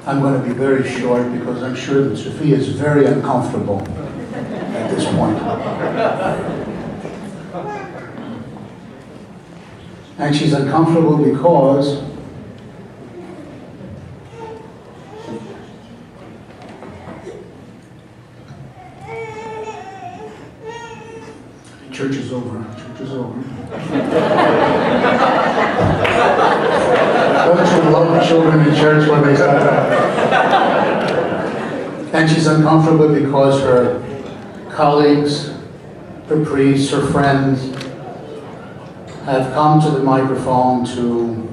I'm going to be very short because I'm sure that Sophia is very uncomfortable at this point. And she's uncomfortable because church is over. Church is over. Don't you love children in church when they start out? And she's uncomfortable because her colleagues, her priests, her friends have come to the microphone to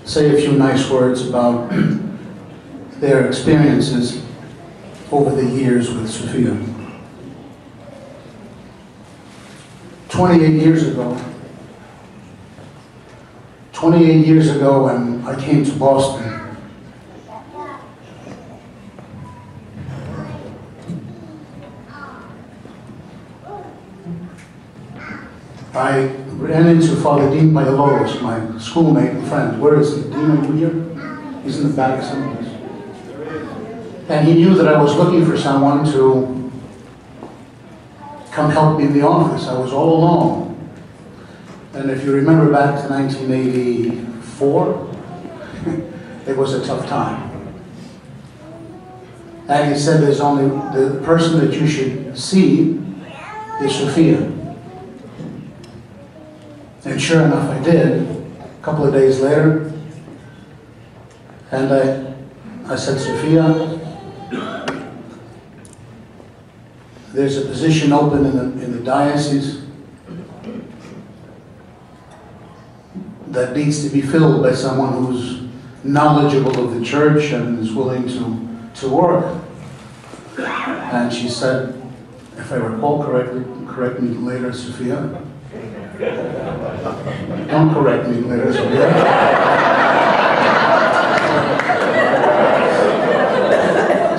say a few nice words about their experiences over the years with Sophia. 28 years ago when I came to Boston, I ran into Father Dean Payalos, my schoolmate and friend. Where is he? Dean, are you here? He's in the back someplace. And he knew that I was looking for someone to come help me in the office. I was all alone. And if you remember back to 1984, it was a tough time. And he said, there's only the person that you should see is Sophia. And sure enough, I did, a couple of days later. And I said, Sophia, there's a position open in the diocese that needs to be filled by someone who's knowledgeable of the church and is willing to work. And she said, if I recall correctly, correct me later, Sophia. Don't correct me later, Sophia.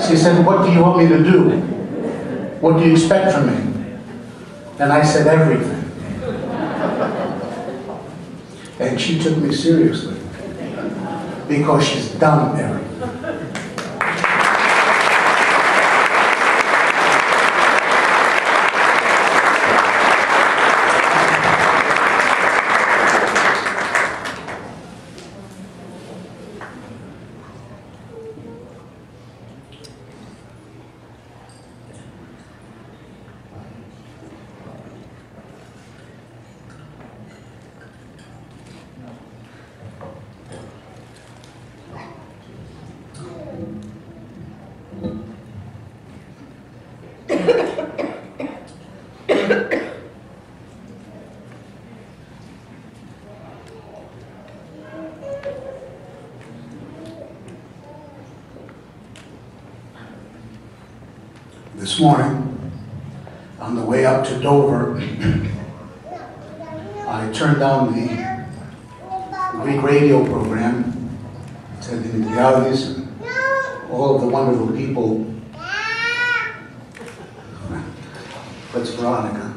She said, what do you want me to do? What do you expect from me? And I said, everything. And she took me seriously because she's done everything. This morning, on the way up to Dover, I turned down the Greek radio program, attending the realities and all of the wonderful people. That's Veronica.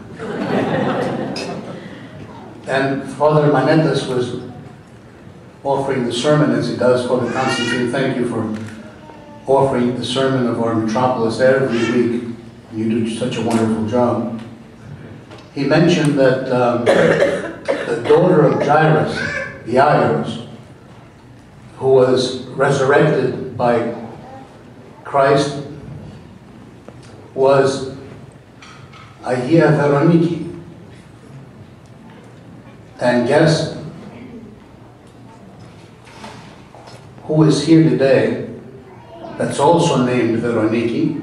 And Father Manetas was offering the sermon as he does. Father Constantine, thank you for offering the sermon of our metropolis every week. You do such a wonderful job. He mentioned that the daughter of Jairus, who was resurrected by Christ, was Agia Veroniki. And guess who is here today that's also named Veroniki,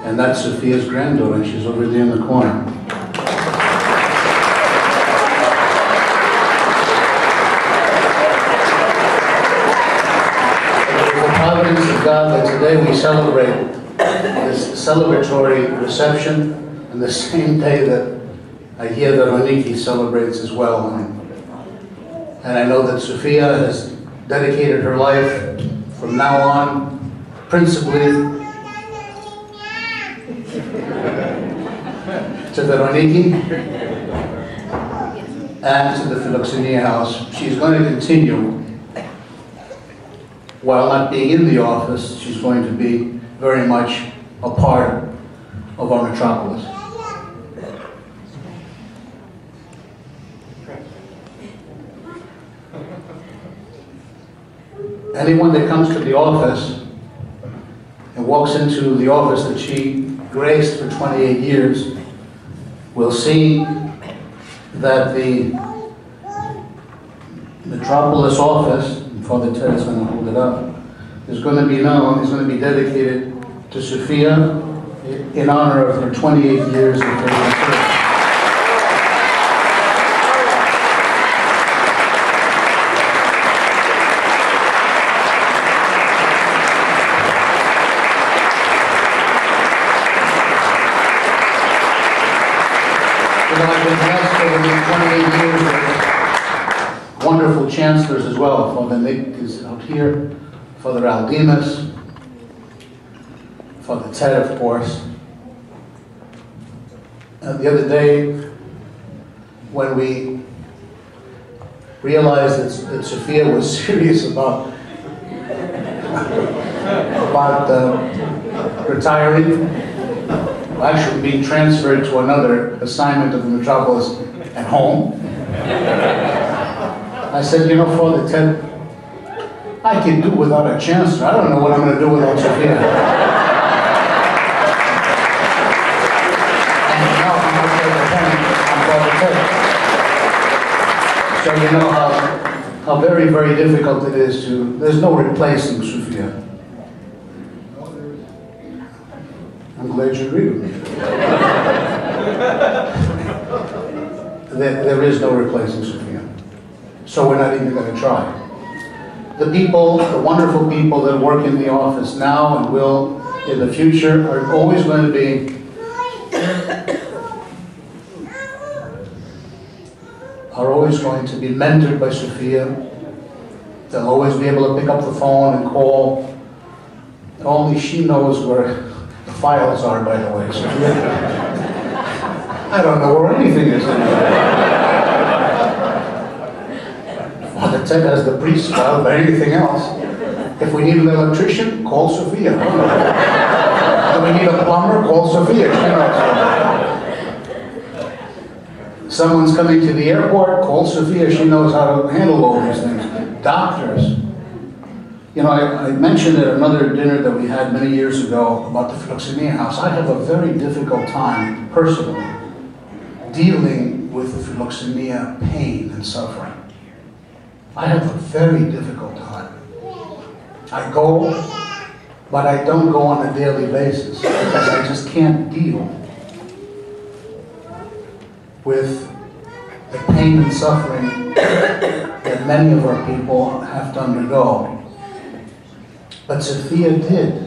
and that's Sophia's granddaughter, and she's over there in the corner. With the providence of God that today we celebrate this celebratory reception, and the same day that Agia Veroniki celebrates as well. And I know that Sophia has dedicated her life from now on principally to Veroniki and to the Philoxenia House. She's going to continue while not being in the office, she's going to be very much a part of our metropolis. Anyone that comes to the office and walks into the office that she graced for 28 years will see that the Metropolis office, and Father Ted is going to hold it up, is going to be known, is going to be dedicated to Sophia in honor of her 28 years of service. I've been blessed over these 28 years with wonderful chancellors as well. Father Nick is out here, Father Aldemus, Father Ted, of course. The other day, when we realized that Sophia was serious about retiring, actually being transferred to another assignment of the metropolis at home, I said, you know, Father Ted, I can do without a chancellor. I don't know what I'm going to do without Sophia. And now I'm going to take a pen on Father Ted. So you know how very, very difficult it is to, there's no replacing Sophia. I'm glad you agree with me. There is no replacing Sophia. So we're not even going to try. The people, the wonderful people that work in the office now and will in the future are always going to be mentored by Sophia. They'll always be able to pick up the phone and call. Only she knows where the files are, by the way. Sophia. I don't know where anything is anymore. Father Ted has the priest file, but anything else. If we need an electrician, call Sophia. If we need a plumber, call Sophia. She knows. Someone's coming to the airport, call Sophia. She knows how to handle all these things. Doctors. You know, I mentioned at another dinner that we had many years ago about the Philoxenia house. I have a very difficult time, personally, dealing with the Philoxenia pain and suffering. I have a very difficult time. I go, but I don't go on a daily basis because I just can't deal with the pain and suffering that many of our people have to undergo. But Sophia did.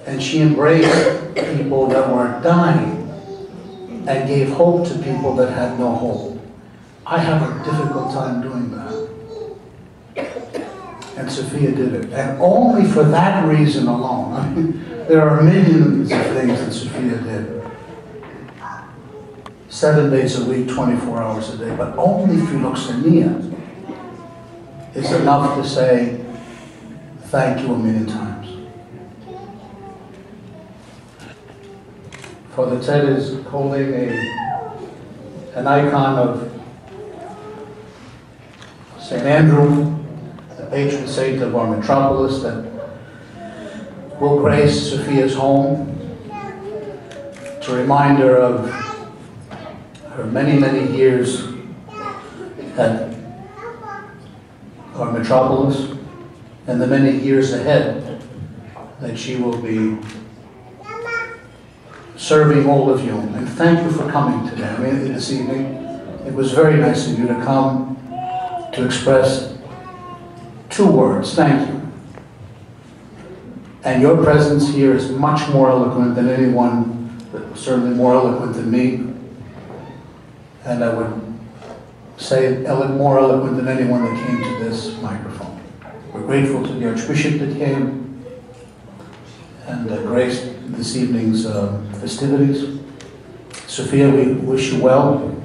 And she embraced people that were dying and gave hope to people that had no hope. I have a difficult time doing that. And Sophia did it. And only for that reason alone. I mean, there are millions of things that Sophia did. 7 days a week, 24 hours a day. But only Philoxenia is enough to say thank you a million times. Father Ted is holding an icon of St. Andrew, the patron saint of our metropolis, that will grace Sophia's home to remind her of her many, many years at our metropolis and the many years ahead that she will be serving all of you. And thank you for coming today. I mean, this evening. It was very nice of you to come to express 2 words. Thank you. And your presence here is much more eloquent than anyone, but certainly more eloquent than me. And I would say more eloquent than anyone that came to this microphone. We're grateful to the Archbishop that came and graced this evening's festivities. Sophia, we wish you well.